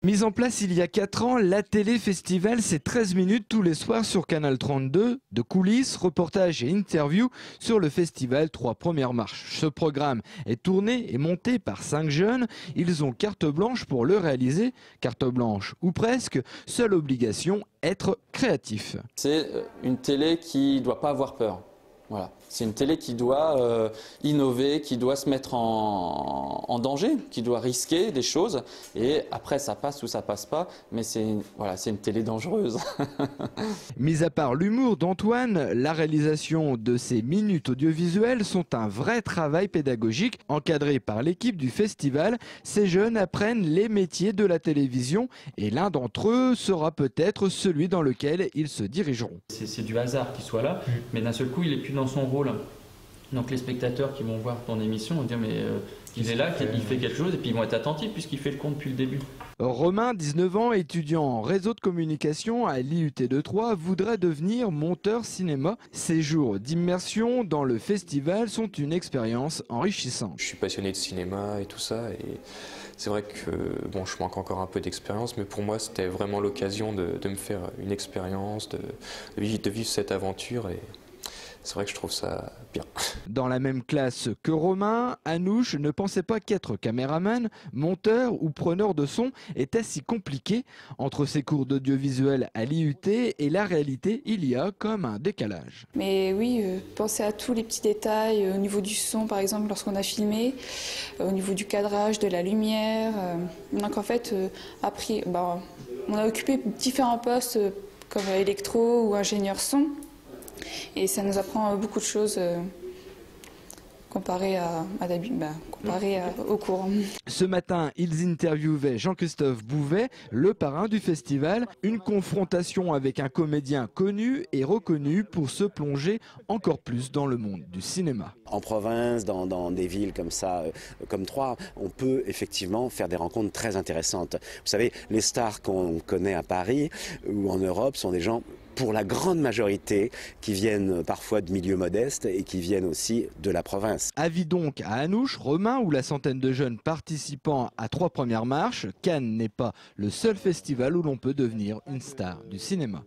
Mise en place il y a 4 ans, la Télé Festival, c'est 13 minutes tous les soirs sur Canal 32, de coulisses, reportages et interviews sur le festival 3 premières marches. Ce programme est tourné et monté par 5 jeunes. Ils ont carte blanche pour le réaliser, carte blanche ou presque, seule obligation, être créatif. C'est une télé qui ne doit pas avoir peur. Voilà. C'est une télé qui doit innover, qui doit se mettre en danger, qui doit risquer des choses. Et après, ça passe ou ça passe pas, mais c'est une télé dangereuse. Mis à part l'humour d'Antoine, la réalisation de ces minutes audiovisuelles sont un vrai travail pédagogique. Encadré par l'équipe du festival, ces jeunes apprennent les métiers de la télévision et l'un d'entre eux sera peut-être celui dans lequel ils se dirigeront. C'est du hasard qu'il soit là, mais d'un seul coup, il n'est plus dans son rôle. Donc les spectateurs qui vont voir ton émission vont dire mais il est là, il fait quelque chose et puis ils vont être attentifs puisqu'il fait le compte depuis le début. Romain, 19 ans, étudiant en réseau de communication à l'IUT de Troyes, voudrait devenir monteur cinéma. Ces jours d'immersion dans le festival sont une expérience enrichissante. Je suis passionné de cinéma et tout ça et c'est vrai que bon, je manque encore un peu d'expérience, mais pour moi c'était vraiment l'occasion de me faire une expérience, de vivre cette aventure et c'est vrai que je trouve ça bien. Dans la même classe que Romain, Anouche ne pensait pas qu'être caméraman, monteur ou preneur de son était si compliqué. Entre ses cours d'audiovisuel à l'IUT et la réalité, il y a comme un décalage. Mais oui, penser à tous les petits détails, au niveau du son par exemple lorsqu'on a filmé, au niveau du cadrage, de la lumière. Donc en fait, après, on a occupé différents postes comme électro ou ingénieur son. Et ça nous apprend beaucoup de choses comparé au cours. Ce matin, ils interviewaient Jean-Christophe Bouvet, le parrain du festival. Une confrontation avec un comédien connu et reconnu pour se plonger encore plus dans le monde du cinéma. En province, dans des villes comme ça, comme Troyes, on peut effectivement faire des rencontres très intéressantes. Vous savez, les stars qu'on connaît à Paris ou en Europe sont des gens, pour la grande majorité, qui viennent parfois de milieux modestes et qui viennent aussi de la province. Avis donc à Anouche, Romain ou la centaine de jeunes participants à 3 premières marches, Cannes n'est pas le seul festival où l'on peut devenir une star du cinéma.